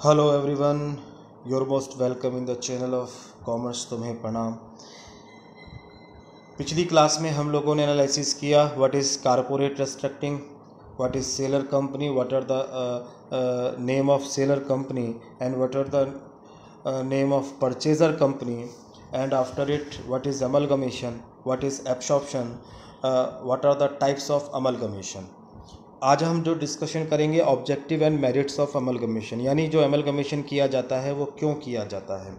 Hello everyone, your most welcome in the channel of commerce. तुम्हें प्रणाम। पिछली class में हम लोगों ने एनालिसिस किया what is corporate restructuring, what is seller company, what are the name of seller company and what are the name of purchaser company, and after it what is amalgamation, what is absorption, what are the types of amalgamation. आज हम जो discussion करेंगे objective and merits of amalgamation, यानी जो amalgamation किया जाता है वो क्यों किया जाता है।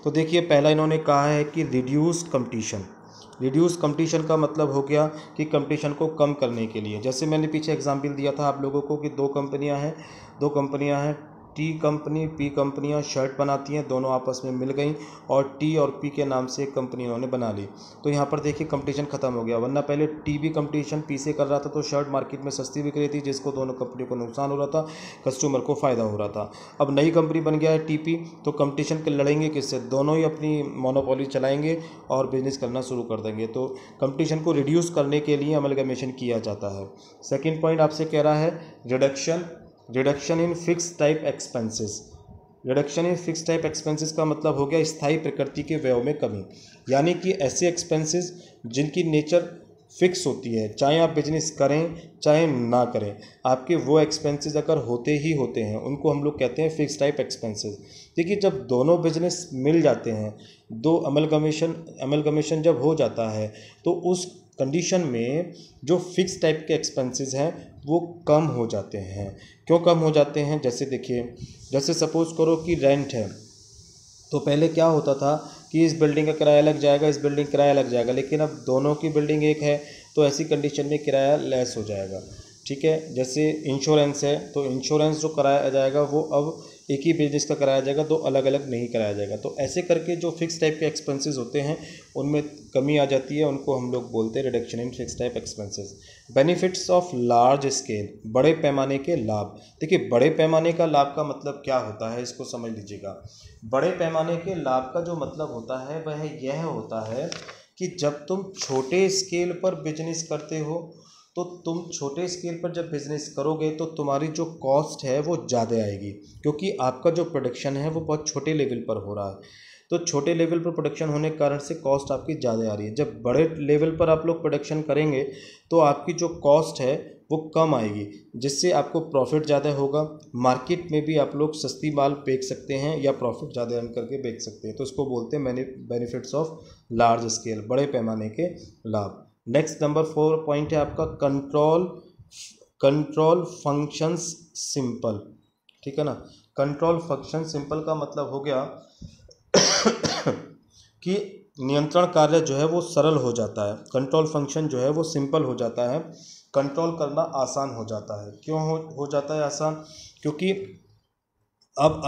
तो देखिए, पहला इन्होंने कहा है कि रिड्यूस कंपटीशन। रिड्यूस कंपटीशन का मतलब हो गया कि कंपटीशन को कम करने के लिए। जैसे मैंने पीछे एग्जांपल दिया था आप लोगों को कि दो कंपनियां हैं टी कंपनी पी कंपनियां शर्ट बनाती हैं, दोनों आपस में मिल गई और टी और पी के नाम से एक कंपनी उन्होंने बना ली। तो यहाँ पर देखिए कंपटीशन खत्म हो गया, वरना पहले टी भी कंपटीशन पी से कर रहा था तो शर्ट मार्केट में सस्ती बिक रही थी, जिसको दोनों कंपनियों को नुकसान हो रहा था, कस्टमर को फ़ायदा हो रहा था। अब नई कंपनी बन गया है टीपी, तो कंपटीशन के लड़ेंगे किससे? दोनों ही अपनी मोनोपोली चलाएंगे और बिजनेस करना शुरू कर देंगे। तो कंपटीशन को रिड्यूस करने के लिए अमलगमेशन किया जाता है। सेकेंड पॉइंट आपसे कह रहा है reduction in fix type expenses. Reduction in fix type expenses का मतलब हो गया स्थायी प्रकृति के व्यय में कमी, यानी कि ऐसे एक्सपेंसेस जिनकी नेचर फिक्स होती है, चाहे आप बिजनेस करें चाहे ना करें, आपके वो एक्सपेंसेस अगर होते ही होते हैं उनको हम लोग कहते हैं फिक्स टाइप एक्सपेंसेस। देखिए, जब दोनों बिजनेस मिल जाते हैं, दो अमलगमेशन जब हो जाता है तो उस कंडीशन में जो फिक्स टाइप के एक्सपेंसेस हैं वो कम हो जाते हैं। क्यों कम हो जाते हैं? जैसे देखिए, जैसे सपोज़ करो कि रेंट है, तो पहले क्या होता था कि इस बिल्डिंग का किराया लग जाएगा, इस बिल्डिंग का किराया लग जाएगा, लेकिन अब दोनों की बिल्डिंग एक है तो ऐसी कंडीशन में किराया लेस हो जाएगा। ठीक है, जैसे इंश्योरेंस है तो इंश्योरेंस जो कराया जाएगा वो अब एक ही बिजनेस का कराया जाएगा, दो अलग अलग नहीं कराया जाएगा। तो ऐसे करके जो फिक्स टाइप के एक्सपेंसेस होते हैं उनमें कमी आ जाती है, उनको हम लोग बोलते हैं reduction in fix type expenses. Benefits of large scale, बड़े पैमाने के लाभ। देखिए, बड़े पैमाने का लाभ का मतलब क्या होता है, इसको समझ लीजिएगा। बड़े पैमाने के लाभ का जो मतलब होता है वह यह होता है कि जब तुम छोटे स्केल पर बिजनेस करते हो तो तुम छोटे स्केल पर जब बिज़नेस करोगे तो तुम्हारी जो कॉस्ट है वो ज़्यादा आएगी, क्योंकि आपका जो प्रोडक्शन है वो बहुत छोटे लेवल पर हो रहा है। तो छोटे लेवल पर प्रोडक्शन होने के कारण से कॉस्ट आपकी ज़्यादा आ रही है। जब बड़े लेवल पर आप लोग प्रोडक्शन करेंगे तो आपकी जो कॉस्ट है वो कम आएगी, जिससे आपको प्रॉफिट ज़्यादा होगा। मार्केट में भी आप लोग सस्ती माल बेच सकते हैं या प्रॉफिट ज़्यादा अर्न करके बेच सकते हैं। तो इसको बोलते हैं बेनिफिट्स ऑफ लार्ज स्केल, बड़े पैमाने के लाभ। नेक्स्ट नंबर 4 पॉइंट है आपका कंट्रोल फंक्शंस सिंपल। ठीक है ना, कंट्रोल फंक्शन सिंपल का मतलब हो गया कि नियंत्रण कार्य जो है वो सरल हो जाता है, कंट्रोल फंक्शन जो है वो सिंपल हो जाता है, कंट्रोल करना आसान हो जाता है। क्यों हो जाता है आसान? क्योंकि अब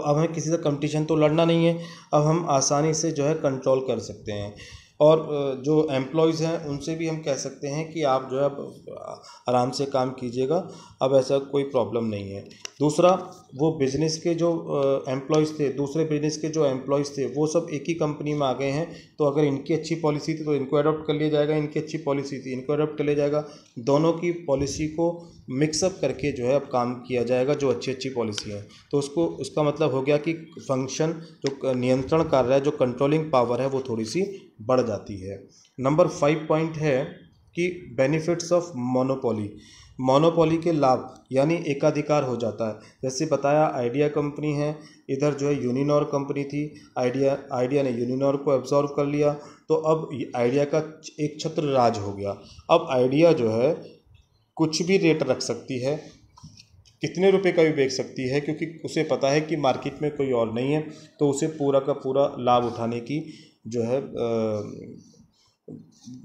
हमें किसी से कंपटीशन तो लड़ना नहीं है, अब हम आसानी से जो है कंट्रोल कर सकते हैं। और जो एम्प्लॉयज़ हैं उनसे भी हम कह सकते हैं कि आप जो है आराम से काम कीजिएगा, अब ऐसा कोई प्रॉब्लम नहीं है। दूसरा, वो बिज़नेस के जो एम्प्लॉयज़ थे, दूसरे बिज़नेस के जो एम्प्लॉयज़ थे वो सब एक ही कंपनी में आ गए हैं, तो अगर इनकी अच्छी पॉलिसी थी तो इनको अडॉप्ट कर लिया जाएगा, इनकी अच्छी पॉलिसी थी इनको अडॉप्ट कर लिया जाएगा। दोनों की पॉलिसी को मिक्सअप करके जो है अब काम किया जाएगा, जो अच्छी अच्छी पॉलिसी है। तो उसका मतलब हो गया कि फंक्शन, जो नियंत्रण कार्य है, जो कंट्रोलिंग पावर है वो थोड़ी सी बढ़ जाती है। नंबर 5 पॉइंट है कि बेनिफिट्स ऑफ मोनोपोली के लाभ, यानी एकाधिकार हो जाता है। जैसे बताया, आइडिया कंपनी है, इधर जो है यूनिनॉर कंपनी थी, आइडिया ने यूनिनॉर को एब्जॉर्व कर लिया, तो अब आइडिया का एक छत्र राज हो गया। अब आइडिया जो है कुछ भी रेट रख सकती है, कितने रुपए का भी बेच सकती है, क्योंकि उसे पता है कि मार्केट में कोई और नहीं है, तो उसे पूरा का पूरा लाभ उठाने की जो है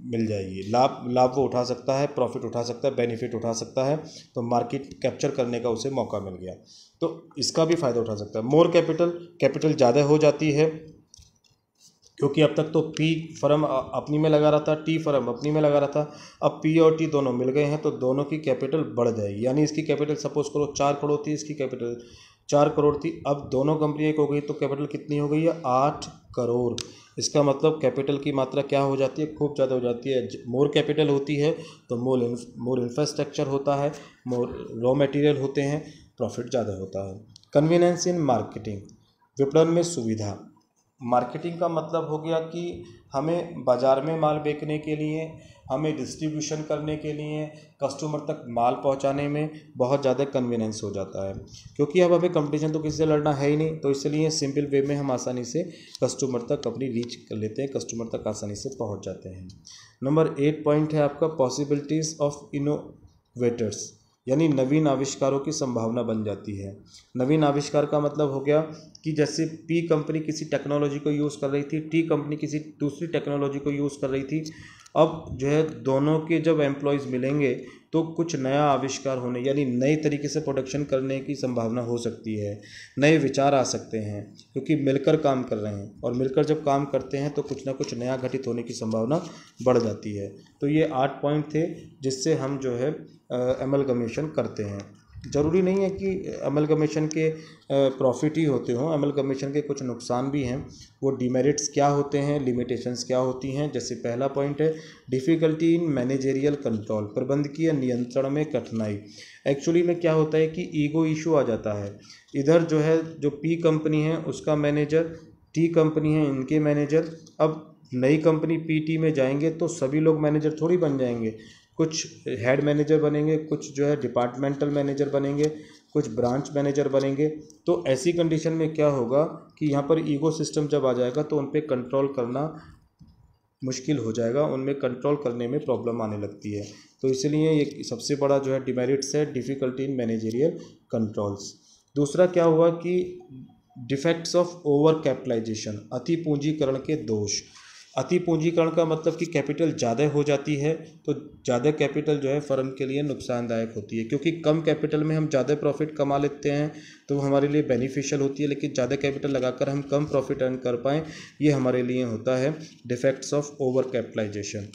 मिल जाएगी। लाभ वो उठा सकता है, प्रॉफिट उठा सकता है, बेनिफिट उठा सकता है, तो मार्केट कैप्चर करने का उसे मौका मिल गया, तो इसका भी फ़ायदा उठा सकता है। मोर कैपिटल ज़्यादा हो जाती है, क्योंकि अब तक तो पी फर्म अपनी में लगा रहा था, टी फर्म अपनी में लगा रहा था, अब पी और टी दोनों मिल गए हैं तो दोनों की कैपिटल बढ़ जाएगी। यानी इसकी कैपिटल सपोज करो 4 करोड़ थी, इसकी कैपिटल 4 करोड़ थी, अब दोनों कंपनी एक हो गई तो कैपिटल कितनी हो गई है? 8 करोड़। इसका मतलब कैपिटल की मात्रा क्या हो जाती है? खूब ज़्यादा हो जाती है। मोर कैपिटल होती है तो मोर इंफ्रास्ट्रक्चर होता है, मोर रॉ मटेरियल होते हैं, प्रॉफिट ज़्यादा होता है। कन्वीनियंस इन मार्केटिंग, विपणन में सुविधा। मार्केटिंग का मतलब हो गया कि हमें बाज़ार में माल बेचने के लिए, हमें डिस्ट्रीब्यूशन करने के लिए, कस्टमर तक माल पहुंचाने में बहुत ज़्यादा कन्वीनियंस हो जाता है, क्योंकि अब हमें कंपटीशन तो किसी से लड़ना है ही नहीं, तो इसलिए सिंपल वे में हम आसानी से कस्टमर तक अपनी रीच कर लेते हैं, कस्टमर तक आसानी से पहुंच जाते हैं। नंबर 8 पॉइंट है आपका पॉसिबिलिटीज़ ऑफ इनोवेटर्स, यानी नवीन आविष्कारों की संभावना बन जाती है। नवीन आविष्कार का मतलब हो गया कि जैसे पी कंपनी किसी टेक्नोलॉजी को यूज़ कर रही थी, टी कंपनी किसी दूसरी टेक्नोलॉजी को यूज़ कर रही थी, अब जो है दोनों के जब एम्प्लॉयज़ मिलेंगे तो कुछ नया आविष्कार होने, यानी नए तरीके से प्रोडक्शन करने की संभावना हो सकती है, नए विचार आ सकते हैं, क्योंकि मिलकर काम कर रहे हैं, और मिलकर जब काम करते हैं तो कुछ ना कुछ नया घटित होने की संभावना बढ़ जाती है। तो ये 8 पॉइंट थे जिससे हम जो है एमलगमेशन करते हैं। ज़रूरी नहीं है कि एमलगमेशन के प्रॉफिट ही होते हों, एमलगमेशन के कुछ नुकसान भी हैं। वो डिमेरिट्स क्या होते हैं, लिमिटेशंस क्या होती हैं। जैसे पहला पॉइंट है डिफ़िकल्टी इन मैनेजेरियल कंट्रोल, प्रबंधकीय नियंत्रण में कठिनाई। एक्चुअली में क्या होता है कि ईगो इशू आ जाता है। इधर जो है जो पी कंपनी है उसका मैनेजर, टी कंपनी है इनके मैनेजर। अब नई कंपनी पीटी में जाएंगे तो सभी लोग मैनेजर थोड़ी बन जाएंगे, कुछ हेड मैनेजर बनेंगे, कुछ जो है डिपार्टमेंटल मैनेजर बनेंगे, कुछ ब्रांच मैनेजर बनेंगे। तो ऐसी कंडीशन में क्या होगा कि यहाँ पर ईगो सिस्टम जब आ जाएगा तो उन पे कंट्रोल करना मुश्किल हो जाएगा, उनमें कंट्रोल करने में प्रॉब्लम आने लगती है। तो इसलिए ये सबसे बड़ा जो है डिमेरिट्स है, डिफ़िकल्टी इन मैनेजेरियल कंट्रोल्स। दूसरा क्या हुआ कि डिफेक्ट्स ऑफ ओवर कैपिटलाइजेशन, अति पूंजीकरण के दोष। अति पूंजीकरण का मतलब कि कैपिटल ज़्यादा हो जाती है, तो ज़्यादा कैपिटल जो है फर्म के लिए नुकसानदायक होती है, क्योंकि कम कैपिटल में हम ज़्यादा प्रॉफिट कमा लेते हैं तो हमारे लिए बेनिफिशियल होती है, लेकिन ज़्यादा कैपिटल लगाकर हम कम प्रॉफिट अर्न कर पाएँ, ये हमारे लिए होता है डिफेक्ट्स ऑफ ओवर कैपिटलाइजेशन।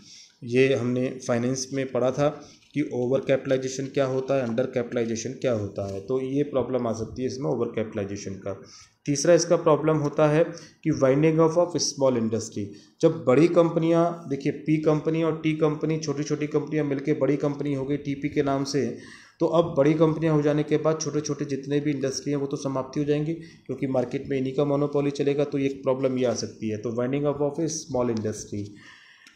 ये हमने फाइनेंस में पढ़ा था कि ओवर कैपिटलाइजेशन क्या होता है, अंडर कैपिटलाइजेशन क्या होता है। तो ये प्रॉब्लम आ सकती है इसमें ओवर कैपिटलाइजेशन का। तीसरा इसका प्रॉब्लम होता है कि वाइंडिंग ऑफ स्मॉल इंडस्ट्री। जब बड़ी कंपनियां, देखिए पी कंपनी और टी कंपनी, छोटी छोटी कंपनियां मिलकर बड़ी कंपनी हो गई टीपी के नाम से, तो अब बड़ी कंपनियां हो जाने के बाद छोटे छोटे जितने भी इंडस्ट्री हैं वो तो समाप्ति हो जाएंगी, क्योंकि मार्केट में इन्हीं का मोनोपोली चलेगा। तो एक प्रॉब्लम ये आ सकती है, तो winding of A small industry.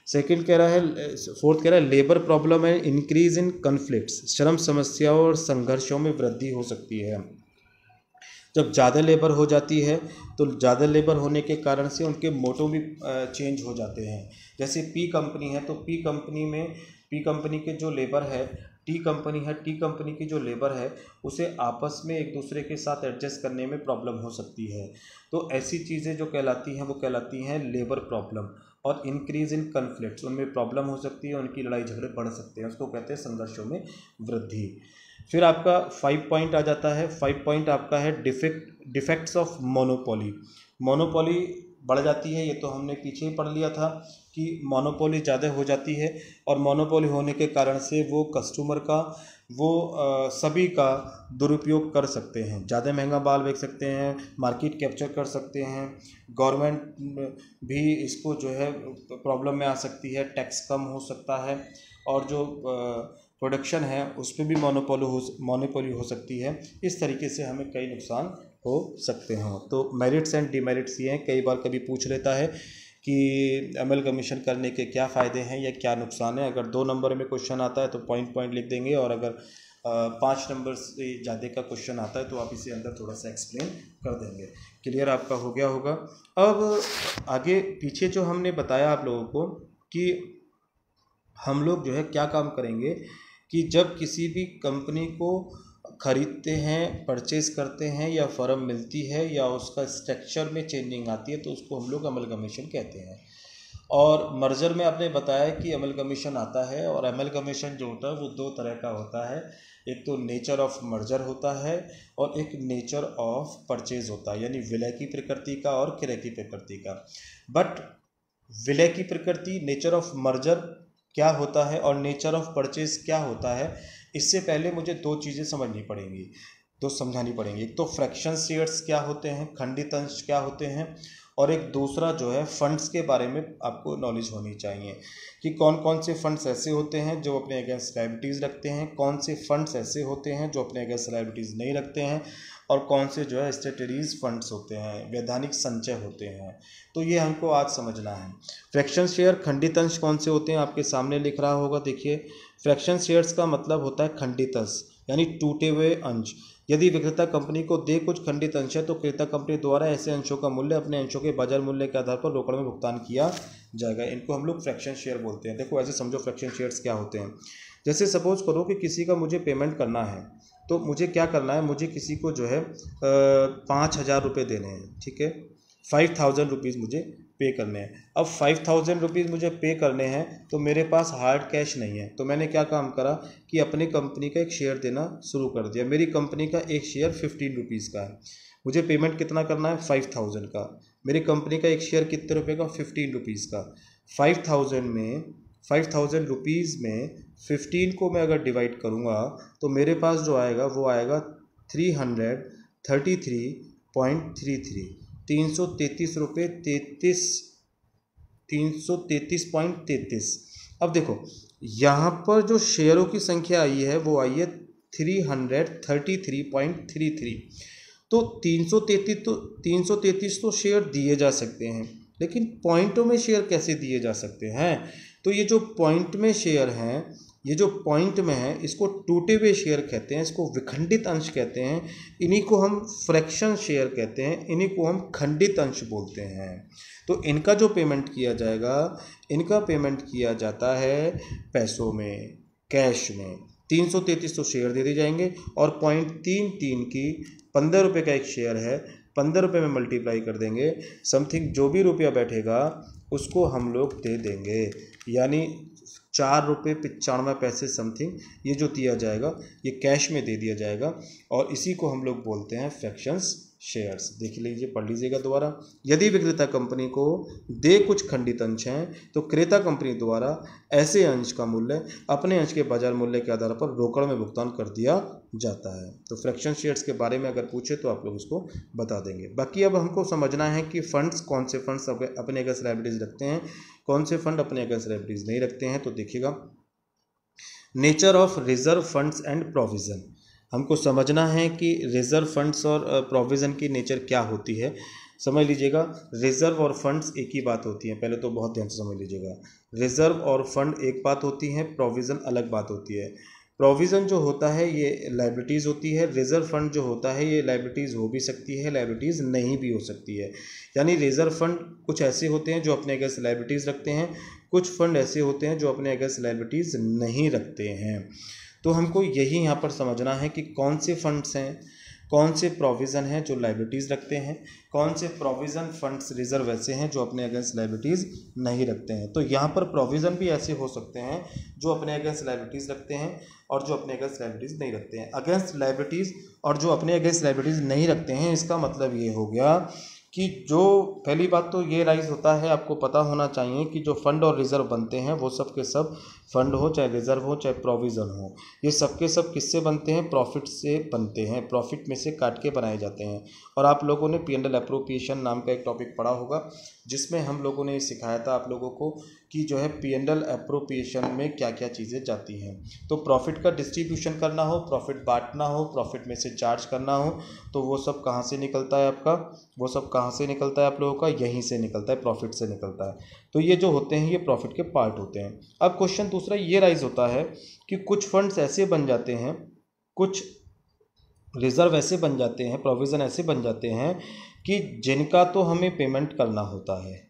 Second कह रहा है, फोर्थ कह रहा है लेबर प्रॉब्लम है, इंक्रीज इन कन्फ्लिक्ट्स, श्रम समस्याओं और संघर्षों में वृद्धि हो सकती है। जब ज़्यादा लेबर हो जाती है तो ज़्यादा लेबर होने के कारण से उनके मोटो भी चेंज हो जाते हैं। जैसे पी कंपनी है तो पी कंपनी में पी कंपनी के जो लेबर है, टी कंपनी है, टी कंपनी की जो लेबर है उसे आपस में एक दूसरे के साथ एडजस्ट करने में प्रॉब्लम हो सकती है। तो ऐसी चीज़ें जो कहलाती हैं वो कहलाती हैं लेबर प्रॉब्लम। और इंक्रीज इन कन्फ्लिक्ट्स, उनमें प्रॉब्लम हो सकती है, उनकी लड़ाई झगड़े बढ़ सकते हैं, उसको कहते हैं संघर्षों में वृद्धि। फिर आपका 5 पॉइंट आ जाता है। 5 पॉइंट आपका है डिफेक्ट्स ऑफ मोनोपोली। मोनोपोली बढ़ जाती है, ये तो हमने पीछे ही पढ़ लिया था कि मोनोपोली ज़्यादा हो जाती है, और मोनोपोली होने के कारण से वो कस्टमर का सभी का दुरुपयोग कर सकते हैं, ज़्यादा महंगा माल बेच सकते हैं, मार्केट कैप्चर कर सकते हैं। गवर्नमेंट भी इसको जो है प्रॉब्लम में आ सकती है, टैक्स कम हो सकता है, और जो प्रोडक्शन है उस पर भी मोनोपोली हो सकती है। इस तरीके से हमें कई नुकसान हो सकते हैं। तो मेरिट्स एंड डिमेरिट्स ये हैं। कई बार कभी पूछ लेता है कि एमलगमेशन करने के क्या फ़ायदे हैं या क्या नुकसान है। अगर 2 नंबर में क्वेश्चन आता है तो पॉइंट लिख देंगे, और अगर 5 नंबर से ज़्यादा का क्वेश्चन आता है तो आप इसे अंदर थोड़ा सा एक्सप्लेन कर देंगे। क्लियर आपका हो गया होगा। अब आगे पीछे जो हमने बताया आप लोगों को कि हम लोग जो है क्या काम करेंगे कि जब किसी भी कंपनी को खरीदते हैं, परचेज करते हैं, या फर्म मिलती है या उसका स्ट्रक्चर में चेंजिंग आती है तो उसको हम लोग अमलगमेशन कहते हैं। और मर्जर में आपने बताया कि अमलगमेशन आता है, और अमलगमेशन जो होता है वो 2 तरह का होता है। एक तो नेचर ऑफ मर्जर होता है और एक नेचर ऑफ परचेज होता है, यानी विलय की प्रकृति का और क्रय की प्रकृति का। बट विलय की प्रकृति, नेचर ऑफ मर्जर क्या होता है और नेचर ऑफ परचेज क्या होता है, इससे पहले मुझे 2 चीज़ें समझनी पड़ेंगी, 2 समझानी पड़ेंगी। एक तो फ्रैक्शन शेयर्स क्या होते हैं, खंडित अंश क्या होते हैं, और एक दूसरा जो है फंड्स के बारे में आपको नॉलेज होनी चाहिए कि कौन कौन से फंड्स ऐसे होते हैं जो अपने अगेंस्ट लायबिलिटीज़ रखते हैं, कौन से फंड्स ऐसे होते हैं जो अपने अगेंस्ट लायबिलिटीज़ नहीं रखते हैं, और कौन से जो है स्टेटरीज फंड्स होते हैं, वैधानिक संचय होते हैं। तो ये हमको आज समझना है। फ्रैक्शन शेयर खंडित अंश कौन से होते हैं, आपके सामने लिख रहा होगा, देखिए। फ्रैक्शन शेयर्स का मतलब होता है खंडित अंश, यानी टूटे हुए अंश। यदि विक्रेता कंपनी को दे कुछ खंडित अंश है तो क्रेता कंपनी द्वारा ऐसे अंशों का मूल्य अपने अंशों के बाजार मूल्य के आधार पर रोकड़ में भुगतान किया जाएगा। इनको हम लोग फ्रैक्शन शेयर बोलते हैं। देखो ऐसे समझो फ्रैक्शन शेयर्स क्या होते हैं। जैसे सपोज करो कि किसी का मुझे पेमेंट करना है, तो मुझे क्या करना है, मुझे किसी को जो है 5,000 रुपये देने हैं, ठीक है। 5,000 रुपीज़ मुझे पे करने हैं। अब 5,000 रुपीज़ मुझे पे करने हैं तो मेरे पास हार्ड कैश नहीं है, तो मैंने क्या काम करा कि अपनी कंपनी का एक शेयर देना शुरू कर दिया। मेरी कंपनी का एक शेयर 15 रुपीज़ का है। मुझे पेमेंट कितना करना है, 5,000 का। मेरी कंपनी का एक शेयर कितने रुपये का, 15 रुपीज़ का। 5,000 रुपीज़ में 15 को मैं अगर डिवाइड करूँगा तो मेरे पास जो आएगा वो आएगा 333.33, 333 रुपये 333.33। अब देखो यहाँ पर जो शेयरों की संख्या आई है वो आई है 333.33। तो 333 तो शेयर दिए जा सकते हैं, लेकिन पॉइंटों में शेयर कैसे दिए जा सकते हैं। तो ये जो पॉइंट में शेयर हैं, ये जो पॉइंट में है, इसको टूटे हुए शेयर कहते हैं, इसको विखंडित अंश कहते हैं, इन्हीं को हम फ्रैक्शन शेयर कहते हैं, इन्हीं को हम खंडित अंश बोलते हैं। तो इनका जो पेमेंट किया जाएगा, इनका पेमेंट किया जाता है पैसों में, कैश में। 333 तो शेयर दे दिए जाएंगे और 0.33 की 15 रुपये का एक शेयर है, 15 रुपये में मल्टीप्लाई कर देंगे, समथिंग जो भी रुपया बैठेगा उसको हम लोग दे देंगे, यानी 4.95 रुपये समथिंग ये जो दिया जाएगा ये कैश में दे दिया जाएगा, और इसी को हम लोग बोलते हैं फ्रैक्शंस शेयर्स। देख लीजिए, पढ़ लीजिएगा दोबारा। यदि विक्रेता कंपनी को दे कुछ खंडित अंश हैं तो क्रेता कंपनी द्वारा ऐसे अंश का मूल्य अपने अंश के बाजार मूल्य के आधार पर रोकड़ में भुगतान कर दिया जाता है। तो फ्रैक्शन शेयर्स के बारे में अगर पूछे तो आप लोग इसको बता देंगे। बाकी अब हमको समझना है कि फंड्स, कौन से फंड्स अपने अगेंस्ट लायबिलिटीज रखते हैं, कौन से फंड अपने अगेंस्ट लायबिलिटीज नहीं रखते हैं। तो देखिएगा, nature of reserve funds and provision. हमको समझना है कि रिजर्व फंड्स और प्रोविज़न की नेचर क्या होती है। समझ लीजिएगा, रिजर्व और फंड्स एक ही बात होती है, पहले तो बहुत ध्यान से समझ लीजिएगा। रिजर्व और फंड एक बात होती है, प्रोविज़न अलग बात होती है। प्रोविज़न जो होता है ये लायबिलिटीज़ होती है, रिजर्व फंड जो होता है ये लायबिलिटीज़ हो भी सकती है, लायबिलिटीज़ नहीं भी हो सकती है। यानी रिजर्व फंड कुछ ऐसे होते हैं जो अपने अगेंस्ट लायबिलिटीज़ रखते हैं, कुछ फंड ऐसे होते हैं जो अपने अगेंस्ट लायबिलिटीज़ नहीं रखते हैं। तो हमको यही यहाँ पर समझना है कि कौन से फंड्स हैं, कौन से प्रोविज़न हैं जो लायबिलिटीज़ रखते हैं, कौन से प्रोविज़न फंड्स रिजर्व ऐसे हैं जो अपने अगेंस्ट लायबिलिटीज़ नहीं रखते हैं। तो यहाँ पर प्रोविज़न भी ऐसे हो सकते हैं जो अपने अगेंस्ट लायबिलिटीज़ रखते हैं और जो अपने अगेंस्ट लायबिलिटीज़ नहीं रखते हैं। अगेंस्ट लायबिलिटीज़ और जो अपने अगेंस्ट लायबिलिटीज़ नहीं रखते हैं, इसका मतलब ये हो गया कि जो पहली बात तो ये राइज होता है, आपको पता होना चाहिए कि जो फंड और रिजर्व बनते हैं वो सब के सब, फंड हो चाहे रिजर्व हो चाहे प्रोविज़न हो, ये सब के सब किससे बनते हैं, प्रॉफिट से बनते हैं, प्रॉफिट में से काट के बनाए जाते हैं। और आप लोगों ने P&L एप्रोप्रिएशन नाम का एक टॉपिक पढ़ा होगा, जिसमें हम लोगों ने सिखाया था आप लोगों को कि जो है P&L एप्रोप्रिएशन में क्या क्या चीज़ें जाती हैं। तो प्रॉफिट का डिस्ट्रीब्यूशन करना हो, प्रॉफिट बांटना हो, प्रॉफिट में से चार्ज करना हो, तो वो सब कहाँ से निकलता है आपका, वो सब कहाँ से निकलता है आप लोगों का, यहीं से निकलता है, प्रॉफिट से निकलता है। तो ये जो होते हैं ये प्रॉफिट के पार्ट होते हैं। अब क्वेश्चन दूसरा ये राइज होता है कि कुछ फंड्स ऐसे बन जाते हैं, कुछ रिजर्व ऐसे बन जाते हैं, प्रोविज़न ऐसे बन जाते हैं कि जिनका तो हमें पेमेंट करना होता है,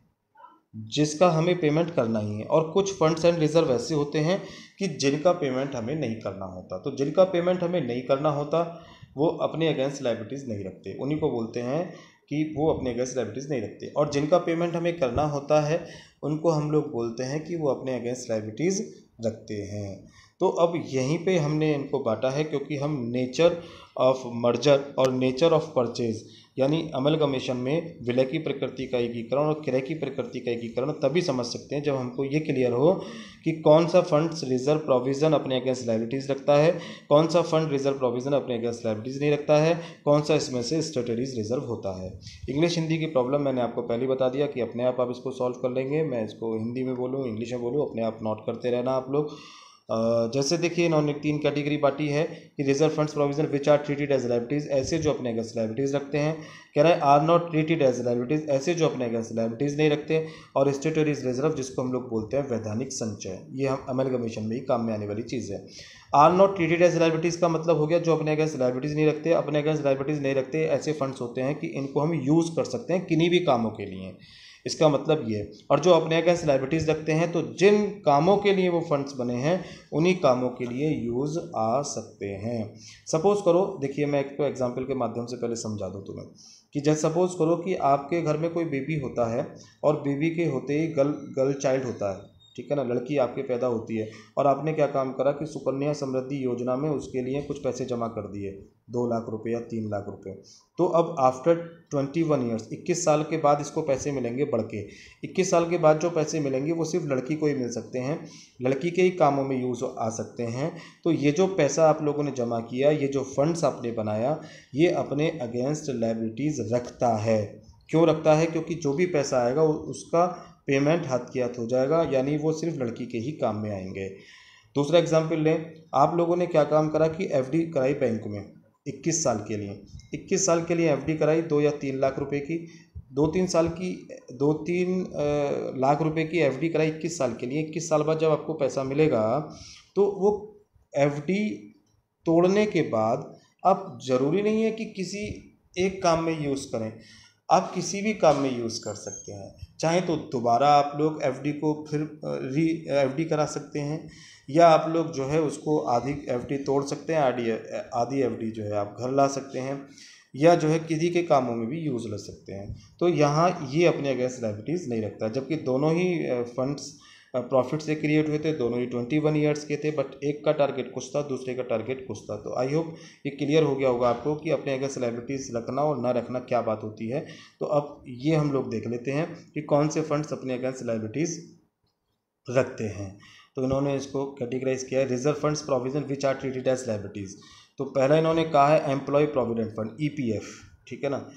जिसका हमें पेमेंट करना ही है, और कुछ फंड्स एंड रिजर्व ऐसे होते हैं कि जिनका पेमेंट हमें नहीं करना होता। तो जिनका पेमेंट हमें नहीं करना होता वो अपने अगेंस्ट लायबिलिटीज़ नहीं रखते, उन्हीं को बोलते हैं कि वो अपने अगेंस्ट लायबिलिटीज़ नहीं रखते। और जिनका पेमेंट हमें करना होता है उनको हम लोग बोलते हैं कि वो अपने अगेंस्ट लायबिलिटीज़ रखते हैं। तो अब यहीं पे हमने इनको बांटा है, क्योंकि हम नेचर ऑफ मर्जर और नेचर ऑफ परचेज यानी अमलगमेशन में विलय की प्रकृति का एकीकरण और क्रय की प्रकृति का एकीकरण तभी समझ सकते हैं जब हमको ये क्लियर हो कि कौन सा फंड्स रिजर्व प्रोविज़न अपने अगेंस्ट लायबिलिटीज़ रखता है, कौन सा फंड रिजर्व प्रोविज़न अपने अगेंस्ट लायबिलिटीज़ नहीं रखता है, कौन सा इसमें से स्टैट्यूटरीज रिजर्व होता है। इंग्लिश हिंदी की प्रॉब्लम मैंने आपको पहले ही बता दिया कि अपने आप इसको सॉल्व कर लेंगे। मैं इसको हिंदी में बोलूँ इंग्लिश में बोलूँ, अपने आप नोट करते रहना आप लोग। जैसे देखिए इन्होंने 3 कैटेगरी बांटी है कि reserve funds provision which are treated as liabilities, ऐसे जो अपने अगेंस्ट लायबिलिटीज रखते हैं। कह रहा है are not treated as liabilities, ऐसे जो अपने अगेंस्ट लायबिलिटीज नहीं रखते। और स्टेटरी रिजर्व जिसको हम लोग बोलते हैं वैधानिक संचय, ये हम अमेलगमेशन में ही काम में आने वाली चीज़ है। Are not treated as liabilities का मतलब हो गया जो अपने अगेंस्ट लायबिलिटीज नहीं रखते। अपने अगेंस्ट लायबिलिटीज नहीं रखते ऐसे फंड्स होते हैं कि इनको हम यूज़ कर सकते हैं किन्हीं भी कामों के लिए, इसका मतलब ये। और जो अपने अगेंस्ट लायबिलिटीज रखते हैं तो जिन कामों के लिए वो फंड्स बने हैं उन्हीं कामों के लिए यूज़ आ सकते हैं। सपोज करो, देखिए मैं एक एग्जांपल के माध्यम से पहले समझा दूँ तुम्हें कि जैसे सपोज करो कि आपके घर में कोई बेबी होता है और बेबी के होते ही गर्ल चाइल्ड होता है, ठीक है ना, लड़की आपके पैदा होती है। और आपने क्या काम करा कि सुकन्या समृद्धि योजना में उसके लिए कुछ पैसे जमा कर दिए, 2 लाख रुपए या 3 लाख रुपए। तो अब आफ्टर 21 ईयर्स, 21 साल के बाद इसको पैसे मिलेंगे बढ़ के। 21 साल के बाद जो पैसे मिलेंगे वो सिर्फ लड़की को ही मिल सकते हैं, लड़की के ही कामों में यूज़ आ सकते हैं। तो ये जो पैसा आप लोगों ने जमा किया, ये जो फंड्स आपने बनाया, ये अपने अगेंस्ट लायबिलिटीज़ रखता है। क्यों रखता है? क्योंकि जो भी पैसा आएगा उसका पेमेंट हाथ के हाथ हो जाएगा, यानी वो सिर्फ लड़की के ही काम में आएंगे। दूसरा एग्जाम्पल लें, आप लोगों ने क्या काम करा कि एफडी कराई बैंक में 21 साल के लिए। 21 साल के लिए एफडी कराई 2 या 3 लाख रुपए की, 2-3 साल की 2-3 लाख रुपए की एफडी कराई 21 साल के लिए। 21 साल बाद जब आपको पैसा मिलेगा तो वो एफडी तोड़ने के बाद अब ज़रूरी नहीं है कि किसी एक काम में यूज़ करें, आप किसी भी काम में यूज़ कर सकते हैं। चाहे तो दोबारा आप लोग एफडी को फिर एफडी करा सकते हैं, या आप लोग जो है उसको आधी एफडी तोड़ सकते हैं, आधी एफडी जो है आप घर ला सकते हैं, या जो है किसी के कामों में भी यूज़ ले सकते हैं। तो यहाँ ये अपने अगेंस्ट लायबिलिटीज़ नहीं रखता, जबकि दोनों ही फंड्स प्रॉफिट से क्रिएट हुए थे, दोनों ही 21 ईयर्स के थे, बट एक का टारगेट कुछ था, दूसरे का टारगेट कुछ था। तो आई होप ये क्लियर हो गया होगा आपको कि अपने अगेंस्ट लायबिलिटीज़ रखना और ना रखना क्या बात होती है। तो अब ये हम लोग देख लेते हैं कि कौन से फंड्स अपने अगेंस्ट लायबिलिटीज़ रखते हैं। तो इन्होंने इसको कैटेगराइज किया है, reserve funds provision which are treated as liabilities. तो पहला इन्होंने कहा है एम्प्लॉय प्रोविडेंट फंड, ईपीएफ, ठीक है ना।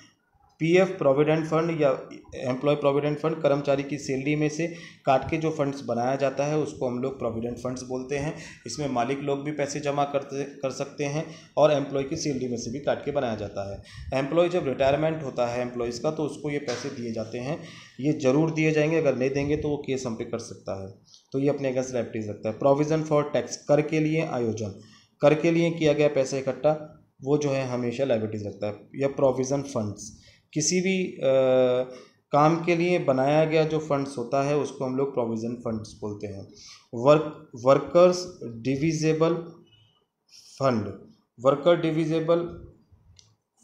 पीएफ प्रोविडेंट फंड या एम्प्लॉय प्रोविडेंट फंड, कर्मचारी की सैलरी में से काट के जो फंड्स बनाया जाता है उसको हम लोग प्रोविडेंट फंड्स बोलते हैं। इसमें मालिक लोग भी पैसे जमा कर सकते हैं और एम्प्लॉय की सैलरी में से भी काट के बनाया जाता है। एम्प्लॉय जब रिटायरमेंट होता है एम्प्लॉयज़ का तो उसको ये पैसे दिए जाते हैं, ये ज़रूर दिए जाएंगे, अगर नहीं देंगे तो वो केस हम पे कर सकता है। तो ये अपने अगेंस्ट लायबिलिटीज रखता है। प्रोविज़न फॉर टैक्स, कर के लिए आयोजन, कर के लिए किया गया पैसा इकट्ठा, वो जो है हमेशा लायबिलिटीज रखता है। या प्रोविज़न फंड्स, किसी भी काम के लिए बनाया गया जो फंड्स होता है उसको हम लोग प्रोविज़न फंड्स बोलते हैं। Workers divisible fund, worker divisible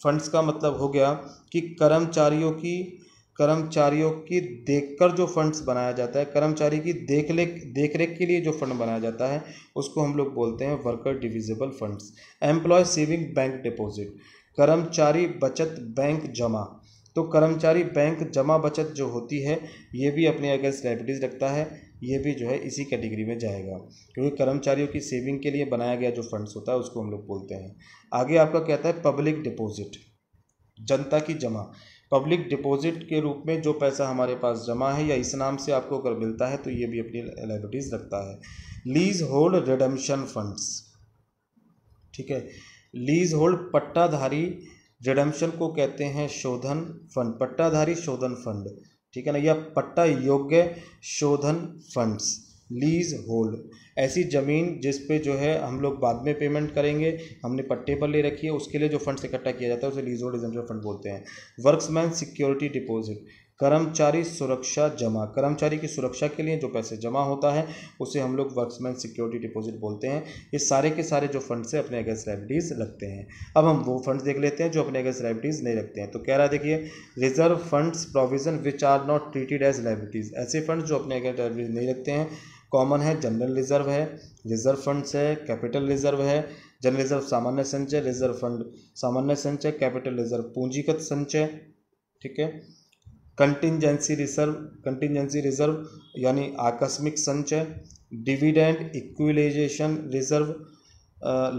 funds का मतलब हो गया कि कर्मचारियों की देखकर जो फंड्स बनाया जाता है, कर्मचारी की देखरेख के लिए जो फंड बनाया जाता है उसको हम लोग बोलते हैं worker divisible funds. Employ saving bank deposit, कर्मचारी बचत बैंक जमा। तो कर्मचारी बैंक जमा बचत जो होती है ये भी अपने अगेंस्ट लायबिलिटीज रखता है, ये भी जो है इसी कैटेगरी में जाएगा, क्योंकि कर्मचारियों की सेविंग के लिए बनाया गया जो फंड्स होता है उसको हम लोग बोलते हैं। आगे आपका कहता है पब्लिक डिपॉजिट, जनता की जमा। पब्लिक डिपॉजिट के रूप में जो पैसा हमारे पास जमा है या इस नाम से आपको अगर मिलता है तो ये भी अपनी लायबिलिटीज रखता है। लीज होल्ड रिडेम्पशन फंड्स, ठीक है। लीज होल्ड पट्टाधारी, रिडेम्पशन को कहते हैं शोधन फंड, पट्टाधारी शोधन फंड, ठीक है ना, या पट्टा योग्य शोधन फंड्स। लीज होल्ड, ऐसी ज़मीन जिस पे जो है हम लोग बाद में पेमेंट करेंगे, हमने पट्टे पर ले रखी है, उसके लिए जो फंड्स इकट्ठा किया जाता है उसे लीज होल्ड रिजर्व फंड बोलते हैं। वर्क्समैन सिक्योरिटी डिपॉजिट, कर्मचारी सुरक्षा जमा, कर्मचारी की सुरक्षा के लिए जो पैसे जमा होता है उसे हम लोग वर्क्समैन सिक्योरिटी डिपॉजिट बोलते हैं। ये सारे के सारे जो फंड्स है अपने अगेंस्ट लायबिलिटीज रखते हैं। अब हम वो फंड्स देख लेते हैं जो अपने अगेंस्ट लायबिलिटीज नहीं रखते हैं। तो कह रहा है देखिए, reserve funds provision which are not treated as liabilities, ऐसे फंड्स जो अपने अगेंस्ट लायबिलिटीज नहीं रखते हैं। कॉमन है जनरल रिजर्व है, रिजर्व फंड्स है, कैपिटल रिजर्व है। जनरल रिजर्व सामान्य संचय, रिजर्व फंड सामान्य संचय, कैपिटल रिजर्व पूंजीगत संचय, ठीक है। कंटिंजेंसी रिजर्व यानी आकस्मिक संचय। डिविडेंड इक्विलाइजेशन रिजर्व,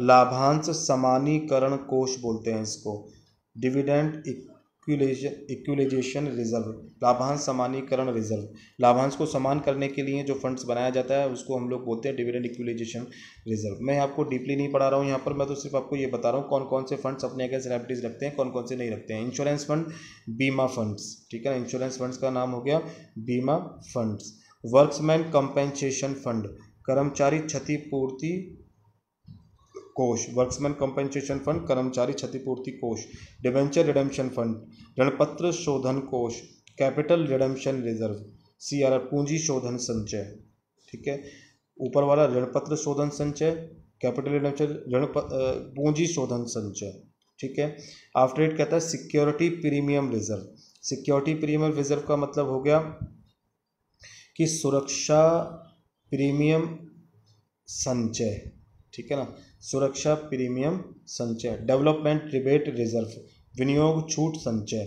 लाभांश समानीकरण कोष बोलते हैं इसको। डिविडेंड इक्विलाइजेशन रिजर्व, लाभांश समानीकरण रिजर्व। लाभांश को समान करने के लिए जो फंड्स बनाया जाता है उसको हम लोग बोलते हैं डिविडेंड इक्विलाइजेशन रिजर्व। मैं आपको डीपली नहीं पढ़ा रहा हूँ यहाँ पर, मैं तो सिर्फ आपको ये बता रहा हूँ कौन कौन से फंड्स अपने अगेंस्ट लायबिलिटीज रखते हैं, कौन कौन से नहीं रखते हैं। इंश्योरेंस फंड, बीमा फंड्स, ठीक है ना, इंश्योरेंस फंड्स का नाम हो गया बीमा फंड्स। वर्क्समैन कंपेंसेशन फंड, कर्मचारी क्षतिपूर्ति कोष, वर्क्समैन कंपेंसेशन फंड, कर्मचारी क्षतिपूर्ति कोष। डिबेंचर रिडेम्पशन फंड, ऋणपत्र शोधन कोष, कैपिटल रिडेम्पशन रिजर्व, CRR पूंजी शोधन संचय, ठीक है। ऊपर वाला ऋणपत्र शोधन संचय, कैपिटल रिडेम्पशन पूंजी शोधन संचय, ठीक है। आफ्टर इट कहता है security premium reserve. Security premium reserve का मतलब हो गया कि सुरक्षा प्रीमियम संचय, ठीक है ना, सुरक्षा प्रीमियम संचय। डेवलपमेंट रिबेट रिजर्व, विनियोग छूट संचय,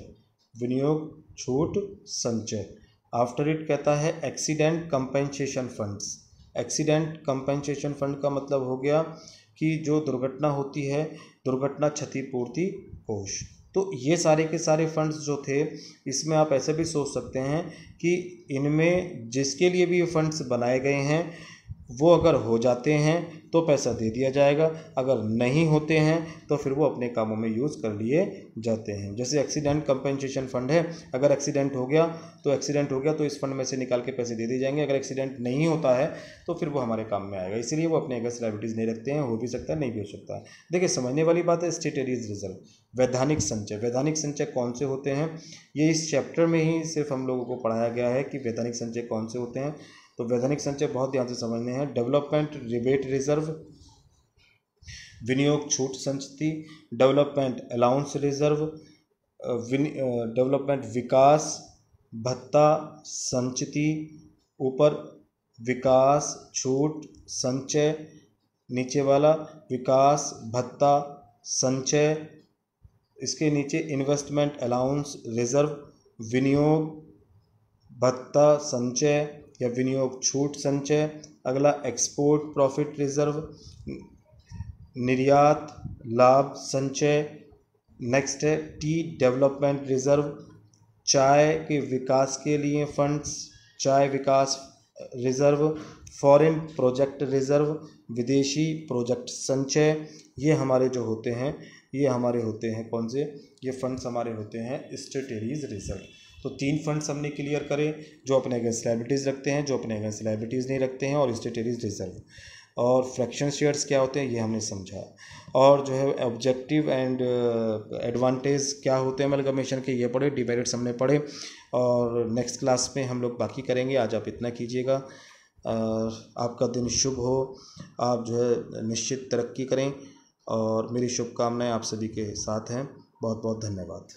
विनियोग छूट संचय। आफ्टर इट कहता है accident compensation funds. Accident compensation fund का मतलब हो गया कि जो दुर्घटना होती है, दुर्घटना क्षतिपूर्ति कोष। तो ये सारे के सारे फंड्स जो थे, इसमें आप ऐसे भी सोच सकते हैं कि इनमें जिसके लिए भी ये फंड्स बनाए गए हैं वो अगर हो जाते हैं तो पैसा दे दिया जाएगा, अगर नहीं होते हैं तो फिर वो अपने कामों में यूज़ कर लिए जाते हैं। जैसे एक्सीडेंट कंपेंसेशन फंड है, अगर एक्सीडेंट हो गया तो इस फंड में से निकाल के पैसे दे दिए जाएंगे। अगर एक्सीडेंट नहीं होता है तो फिर वो हमारे काम में आएगा, इसीलिए वो अपने अगेंस्ट लायबिलिटीज़ नहीं रखते हैं। हो भी सकता है, नहीं भी हो सकता है। देखिए समझने वाली बात है। स्टेटरीज रिजर्व, वैधानिक संचय। वैधानिक संचय कौन से होते हैं, ये इस चैप्टर में ही सिर्फ हम लोगों को पढ़ाया गया है कि वैधानिक संचय कौन से होते हैं। तो वैधानिक संचय बहुत ध्यान से समझने हैं। डेवलपमेंट रिबेट रिजर्व, विनियोग छूट Sanchiti, development allowance reserve, development विकास भत्ता संचिति, ऊपर विकास छूट संचय, नीचे वाला विकास भत्ता संचय, इसके नीचे इन्वेस्टमेंट अलाउंस रिजर्व, विनियोग भत्ता संचय या विनियोग छूट संचय। अगला एक्सपोर्ट प्रॉफिट रिजर्व, निर्यात लाभ संचय। नेक्स्ट है टी डेवलपमेंट रिजर्व, चाय के विकास के लिए फंड्स, चाय विकास रिजर्व। फॉरेन प्रोजेक्ट रिजर्व, विदेशी प्रोजेक्ट संचय। ये हमारे जो होते हैं, ये हमारे होते हैं कौन से, ये फंड्स हमारे होते हैं स्टेटरीज रिजर्व। तो 3 फंड्स हमने क्लियर करे, जो अपने अगेंस्ट लायबिलिटीज़ रखते हैं, जो अपने अगेंस्ट लायबिलिटीज़ नहीं रखते हैं, और स्टेटरीज रिजर्व। और फ्रैक्शन शेयर्स क्या होते हैं ये हमने समझा, और जो है ऑब्जेक्टिव एंड एडवांटेज क्या होते हैं अमलगमेशन के, ये पढ़े। डिमेरिट्स हमने पढ़े, और नेक्स्ट क्लास में हम लोग बाकी करेंगे। आज आप इतना कीजिएगा। आपका दिन शुभ हो, आप जो है निश्चित तरक्की करें, और मेरी शुभकामनाएं आप सभी के साथ हैं। बहुत बहुत धन्यवाद।